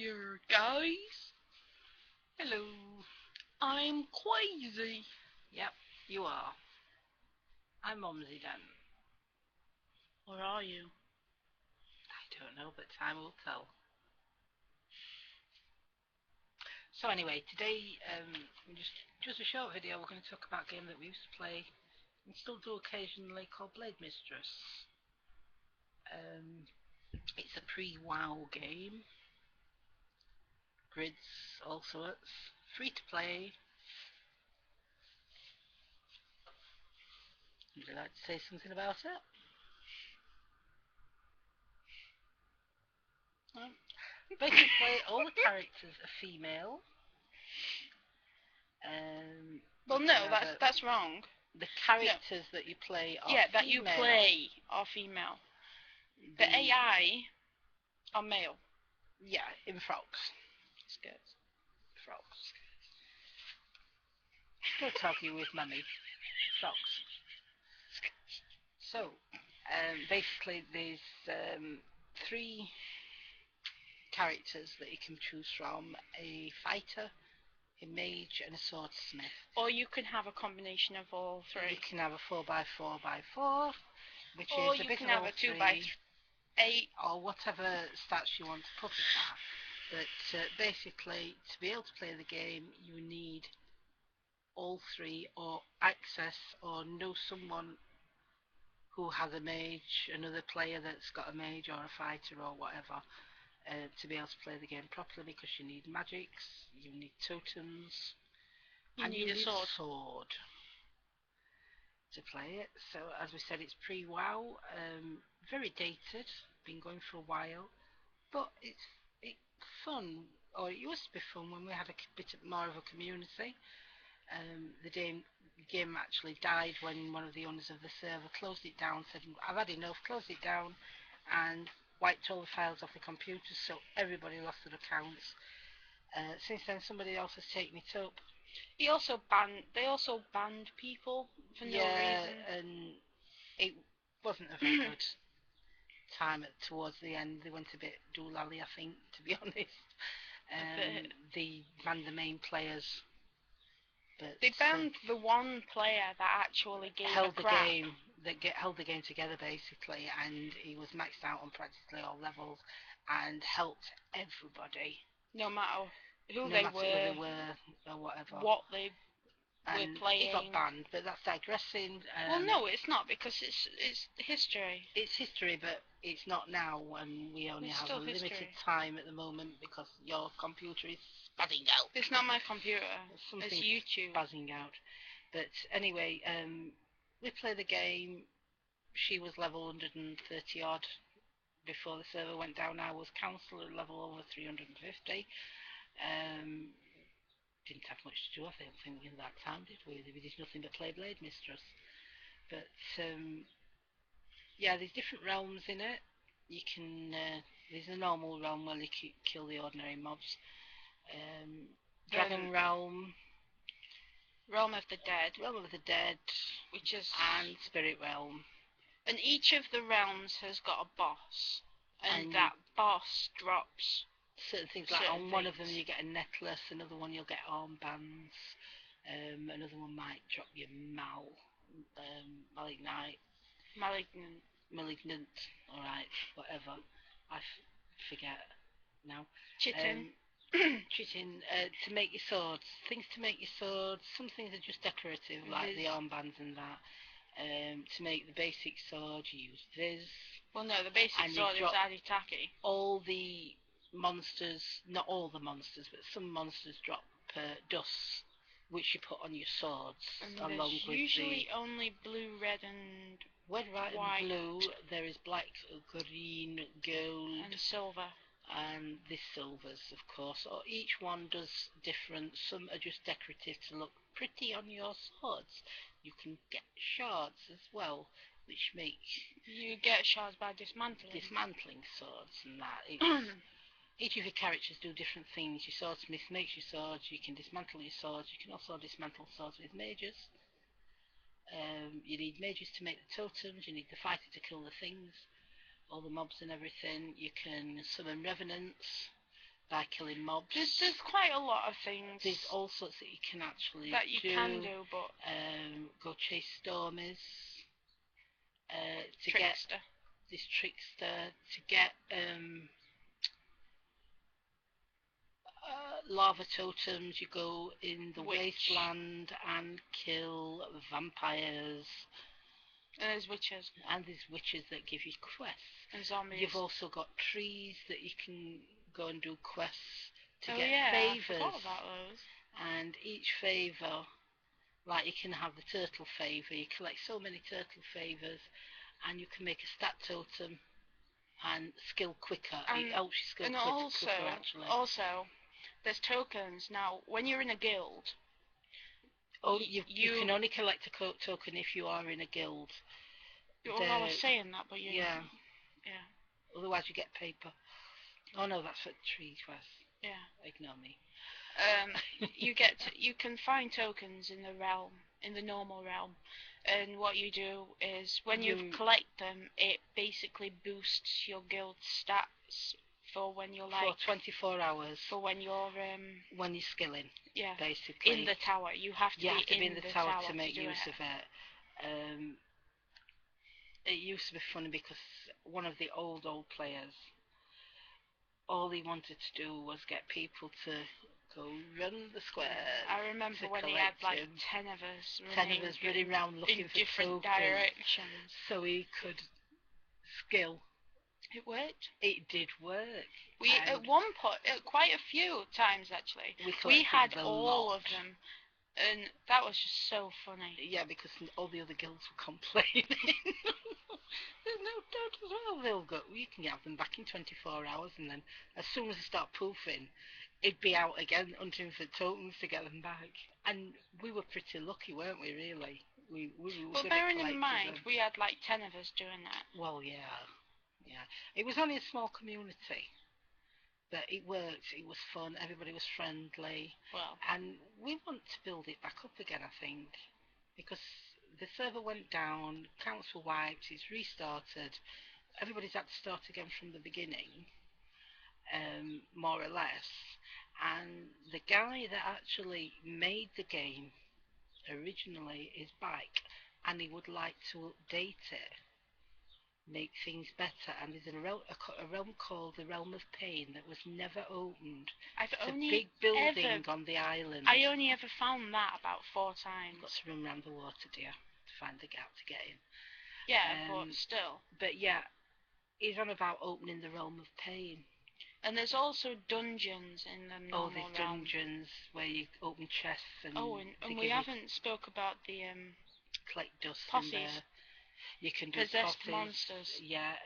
here, guys. Hello. I'm Kwazee. Yep, you are. I'm Momsieden. Where are you? I don't know, but time will tell. So anyway, today, just a short video. We're going to talk about a game that we used to play and still do occasionally called Blade Mistress. It's a pre-WoW game. Grids, all sorts. Free to play. Would you like to say something about it? Basically, all the characters are female. Well, no, that's wrong. The characters that you play are that female. you play are female. The AI are male. Yeah, in frocks. Skirts. Frocks. Still talking with mummy. Frocks. So, basically there's 3 characters that you can choose from: a fighter, a mage, and a swordsmith. Or you can have a combination of all 3. You can have a 4x4x4, which or is a you bit can of have all a 2x8, 2x8, or whatever stats you want to put it at. But basically, to be able to play the game, you need all 3, or access, or know someone who has a mage, another player that's got a mage or a fighter or whatever, to be able to play the game properly, because you need magics, you need totems, and you need a sword to play it. So as we said, it's pre-WoW, very dated, been going for a while, but it's fun, or it used to be fun when we had a bit more of a community. The game actually died when one of the owners of the server closed it down, said, I've had enough, closed it down, and wiped all the files off the computers, so everybody lost their accounts. Since then, somebody else has taken it up. They also banned people for no reason. And it wasn't a very good time towards the end. They went a bit doolally, I think, to be honest. They banned the main players. But they banned the one player that actually held the game together, basically, and he was maxed out on practically all levels and helped everybody, no matter who they were or whatever, what they were playing. He got banned, but that's digressing. Well, no, it's not, because it's history. It's history, but it's not now, and we only have a limited time at the moment because your computer is spazzing out. It's not my computer. It's YouTube spazzing out. But anyway, we play the game. She was level 130 odd before the server went down. I was councillor level over 350. Didn't have much to do, I think, in that time, did we? We did nothing but play Blade Mistress. But yeah, there's different realms in it. You can there's a normal realm where you kill the ordinary mobs. Dragon realm, Realm of the Dead, which is, and Spirit realm. And each of the realms has got a boss, and that boss drops certain things. Like on one of them you get a necklace, another one you'll get armbands, another one might drop you malignant, alright, whatever, I forget now. Chitin. Chitin, to make your swords, some things are just decorative, like the armbands and that. To make the basic sword you use Viz. Well, no, the basic sword is Aditaki. All the monsters, not all the monsters, but some monsters drop dust, which you put on your swords, and along with usually only blue, red, and white. And blue. There is black, green, gold, and silver. And the silvers, of course. Or each one does different. Some are just decorative to look pretty on your swords. You can get shards as well, which make... You get shards by dismantling swords and that. Each of your characters do different things. Your swordsmith makes your swords, you can dismantle your swords, you can also dismantle swords with mages. You need mages to make the totems, you need the fighter to kill the things, all the mobs and everything. You can summon revenants, by killing mobs. There's quite a lot of things. There's all sorts that you can actually that you can do, but go chase stormies. To trickster. get this trickster, to get lava totems, you go in the wasteland and kill vampires. And there's witches. And there's witches that give you quests. And zombies. You've also got trees that you can go and do quests to get favours. favours. I forgot about those. And each favour, like you can have the turtle favour, you collect so many turtle favours, and you can make a stat totem and skill quicker. It helps you skill quicker, actually. Also, there's tokens. Now, when you're in a guild, you can only collect a token if you are in a guild. I was saying that, but yeah. Otherwise, you get paper. Oh no, that's what tree quest. Yeah. Ignore me. You can find tokens in the realm, in the normal realm, and what you do is when you collect them, it basically boosts your guild stats for when you're for 24 hours. For when you're skilling. Yeah. Basically. In the tower, you have to be in the tower to make use of it. It used to be funny because one of the old players, all he wanted to do was get people to go run the square. I remember when he had like 10 of us running around looking in for different tokens, directions, so he could skill. It worked. It did work. We at one point, quite a few times actually, we had all of them, and that was just so funny. Yeah, because all the other guilds were complaining. There's no doubt as well. They'll go. You can have them back in 24 hours, and then as soon as they start poofing, it'd be out again, hunting for tokens to get them back. And we were pretty lucky, weren't we? Really. We well, bearing in mind, we had like 10 of us doing that. Well, yeah. It was only a small community, but it worked. It was fun. Everybody was friendly. Well, and we want to build it back up again, I think, because the server went down, accounts were wiped, it's restarted. Everybody's had to start again from the beginning, more or less. And the guy that actually made the game originally is back, and he would like to update it, make things better. And there's a realm called the Realm of Pain that was never opened. It's a big building on the island. I only ever found that about 4 times. You've got to run around the water, dear, to find the gap to get in. Yeah, but still. But yeah, he's on about opening the Realm of Pain. And there's also dungeons in the normal there's dungeons where you open chests and... and we haven't spoke about the... collect dust posses. In there. You can do possessed posses. Monsters. Yeah,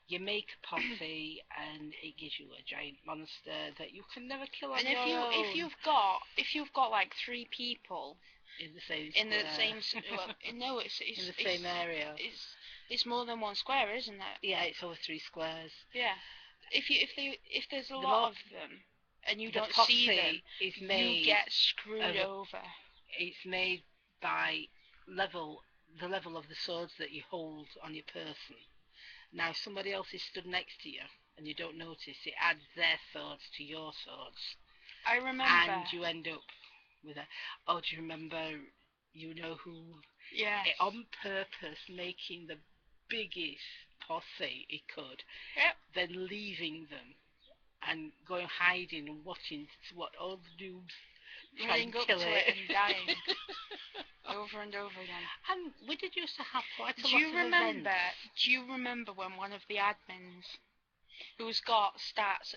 you make a posse and it gives you a giant monster that you can never kill on your own. And if you've got like 3 people in the same same area. It's more than 1 square, isn't it? Yeah, it's over 3 squares. Yeah. If there's a lot of them and you don't see them, you get screwed over. It's made by the level of the swords that you hold on your person. Now, if somebody else is stood next to you and you don't notice, it adds their swords to your swords. I remember. And you end up with a... Oh, do you remember, you know who? Yeah. On purpose making the biggest posse he could. Yep. Then leaving them and going hiding and watching what all the noobs try and kill it. And dying. Over and over again. And we did used to have quite a lot of events. Do you remember when one of the admins who's got stats,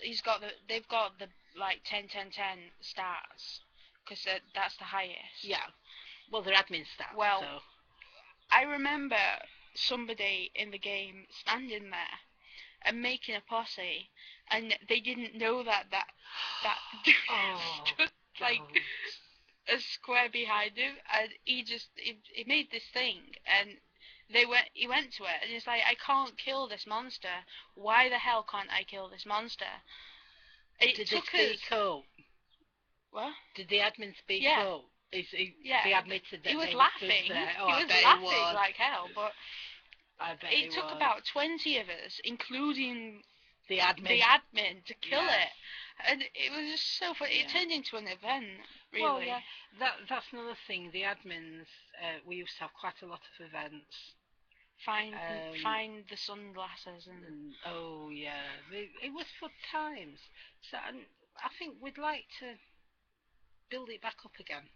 they've got the like 10 10 10 stats because that's the highest. Yeah. Well, they're admin stats. Well, so. I remember somebody in the game standing there and making a posse, and they didn't know that stood like a square behind him, and he made this thing, and he went to it, and he's like, I can't kill this monster. Why the hell can't I kill this monster? Did they speak up? What? Did the admin speak up? They admitted that he was laughing. Oh, he was laughing like hell, but I bet it took about 20 of us, including the admin. To kill Yeah. it, and it was just so funny. It Yeah. turned into an event, really. Well, yeah, that's another thing. The admins, we used to have quite a lot of events. Find the sunglasses and oh yeah, it was fun times. So and I think we'd like to build it back up again.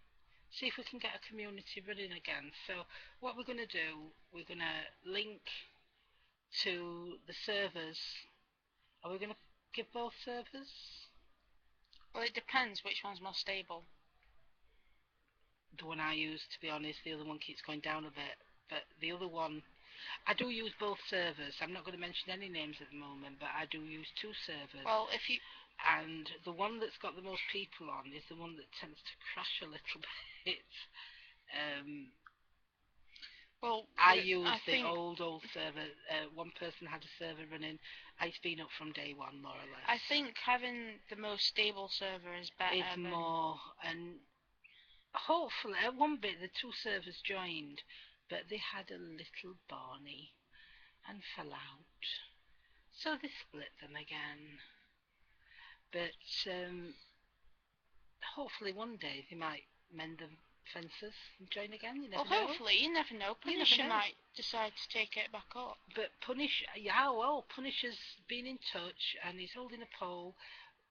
See if we can get a community running again. So what we're going to do, we're going to link to the servers. Are we going to give both servers? well, it depends which one's more stable. The one I use, to be honest, the other one keeps going down a bit. But the other one, I do use both servers. I'm not going to mention any names at the moment, but I do use two servers. Well, if you and the one that's got the most people on is the one that tends to crash a little bit. well, I use the old server. One person had a server running. It's been up from day one, more or less. I think having the most stable server is better. It's more, and hopefully at one bit the two servers joined, but they had a little Barney and fell out, so they split them again. But hopefully one day they might mend the fences and join again. You never know. Hopefully, you never know. Punisher might decide to take it back up. But Punisher's been in touch and he's holding a poll.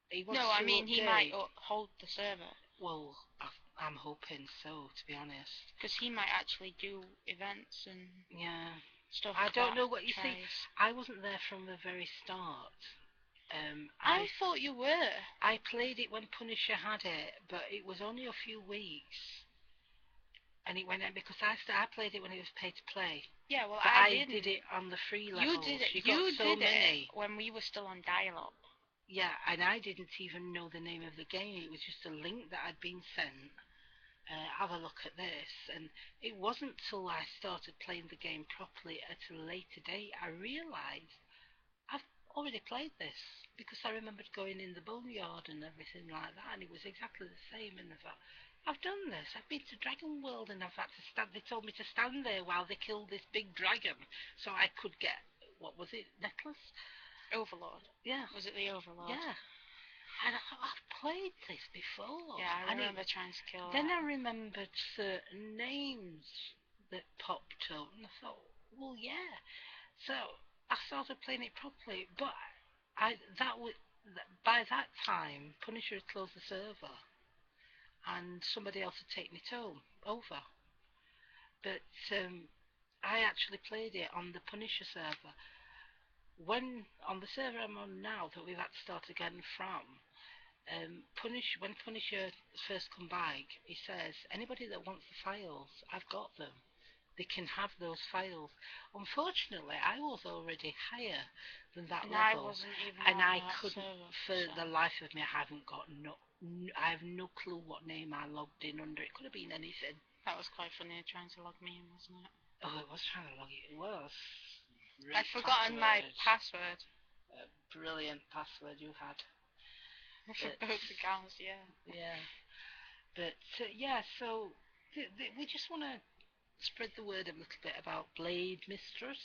He might hold the server. Well, I'm hoping so, to be honest. Because he might actually do events and stuff. I don't know what you see. I wasn't there from the very start. I thought you were. I played it when Punisher had it, but it was only a few weeks. And it went in because I played it when it was pay to play. Yeah, well, but I did it on the free level. You did it. You did it when we were still on dial-up. Yeah, and I didn't even know the name of the game. It was just a link that had been sent. Have a look at this. And it wasn't till I started playing the game properly at a later date I realised I've already played this, because I remembered going in the boneyard and everything like that, and it was exactly the same. And I thought, I've done this. I've been to Dragon World, and I've had to stand. They told me to stand there while they killed this big dragon, so I could get, what was it, necklace? Overlord. Yeah. Was it the Overlord? Yeah. And I thought, I've played this before. Yeah, I remember trying to kill Then I remembered certain names that popped up, and I thought, well, yeah. So I started playing it properly, but by that time, Punisher had closed the server, and somebody else had taken it over. But I actually played it on the Punisher server. On the server I'm on now, that we've had to start again from, when Punisher first come back, he says, anybody that wants the files, I've got them. They can have those files. Unfortunately, I was already higher than that level, I wasn't even and I couldn't, server, the life of me, I haven't got I have no clue what name I logged in under. It could have been anything. That was quite funny, trying to log me in, wasn't it? Oh, it was trying to log it. It was. I'd forgotten my password. A brilliant password you had. For both accounts, yeah. Yeah. But, so we just want to spread the word a little bit about Blade Mistress.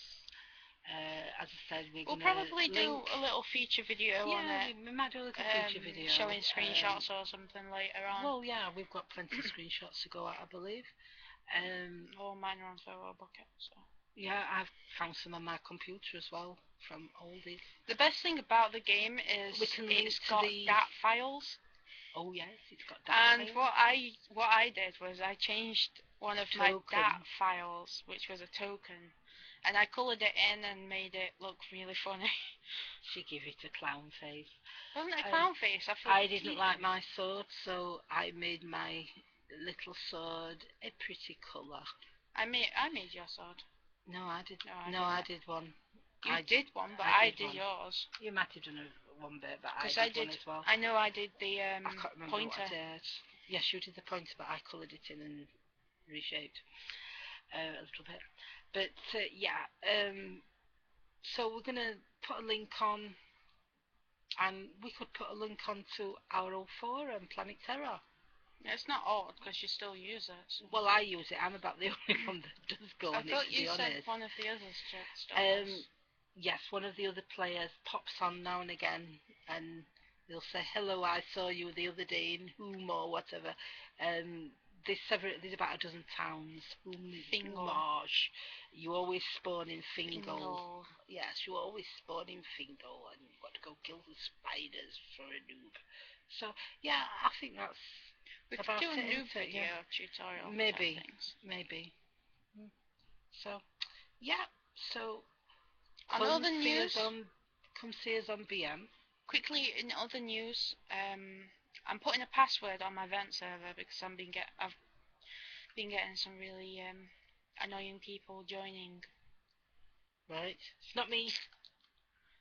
As I said, we'll probably do a little feature video on it. We might do a little feature video. Showing screenshots or something later on. Well, yeah, we've got plenty of screenshots to go out, I believe. All mine are on Photo Bucket, so. Yeah, I've found some on my computer as well from oldies. The best thing about the game is it's got DAT files. Oh yes, it's got DAT files. And what I did was I changed one of my DAT files, which was a token, and I coloured it in and made it look really funny. She gave it a clown face. Wasn't it a clown face? I didn't like my sword, so I made my little sword a pretty colour. I made your sword. No, I didn't. I did one. You did one, but I did yours. You might have done one bit, but I did one as well. I know I did the I can't remember pointer. What I did. Yes, you did the pointer, but I coloured it in and reshaped a little bit. But so we're gonna put a link on, and we could put a link on to our old forum, Planet Terror. It's not odd because you still use it. So. Well, I use it. I'm about the only one that does go on it. I thought you said one of the others. yes, one of the other players pops on now and again, and they'll say, "Hello, I saw you the other day in whom or whatever." There's about a dozen towns. Fingal. Marsh. You always spawn in Fingal. Fingal. Yes, you always spawn in Fingal, and you've got to go kill the spiders for a noob. So yeah, I think that's We could about do a it, new isn't it? video Yeah. tutorial. Maybe. type things. Maybe. So yeah. So On other news, come see us on BM. quickly in other news, I'm putting a password on my vent server because I've been getting some really annoying people joining. Right. It's not me.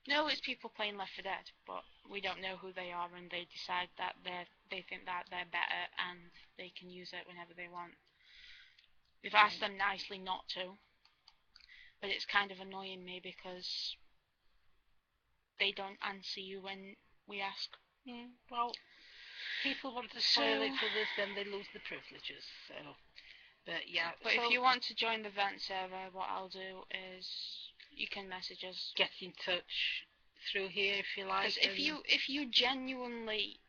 No, it's people playing Left 4 Dead, but we don't know who they are, and they decide that they think that they're better and they can use it whenever they want. We've asked them nicely not to, but it's kind of annoying me because they don't answer you when we ask. Well, people want to spoil it for others, then they lose the privileges. So, but yeah. But if you want to join the vent server, what I'll do is you can message us. Get in touch through here if you like. Because if you genuinely,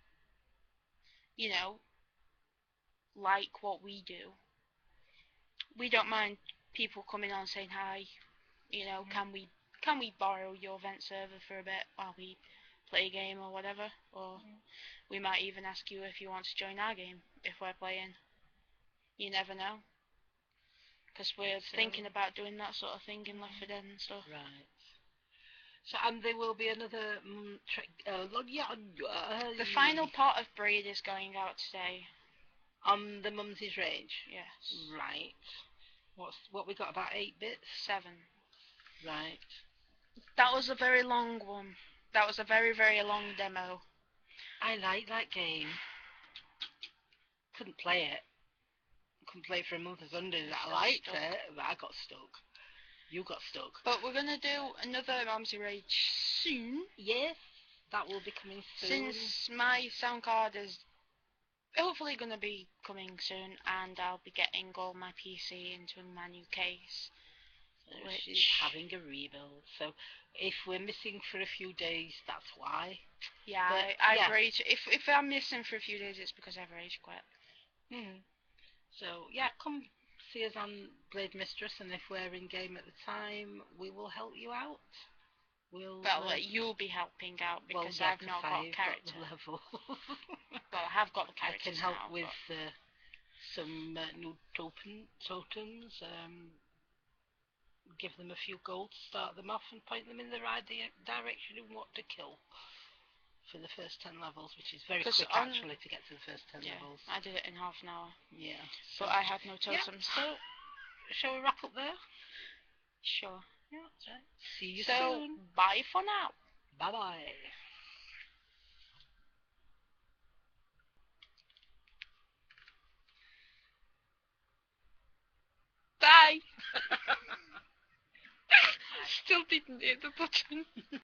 like what we do, we don't mind people coming on saying hi. Can we borrow your vent server for a bit while we play a game or whatever? Or we might even ask you if you want to join our game if we're playing. You never know. Because we're thinking about doing that sort of thing in Left 4 Dead and stuff. Right. So, and there will be another the final part of Braid is going out today. On the Mumsies range? Yes. Right. What we got, about 8 bits? 7. Right. That was a very long one. That was a very, very long demo. I like that game. Couldn't play it. Couldn't play it for a month of Sundays. I liked it, but I got stuck. You got stuck. But we're going to do another Mumsy Raid soon. Yes, that will be coming soon. Since my sound card is hopefully going to be coming soon, and I'll be getting all my PC into my new case. She's having a rebuild, so if we're missing for a few days, that's why. Yeah, I've rage. If I'm missing for a few days, it's because I've rage quit. So yeah, come see us on Blade Mistress, and if we're in game at the time, we will help you out. You'll be helping out because I've not got a character. Got the level. Well, I have got the character. I can help with some new totems. Give them a few gold to start them off and point them in the right direction of what to kill for the first 10 levels, which is very quick actually to get to the first 10 levels. I did it in half an hour. Yeah. But I had no totems. Yeah, so, shall we wrap up there? Sure. Yeah, that's right. See you soon. Bye for now. Bye-bye. Bye. Still didn't hit the button.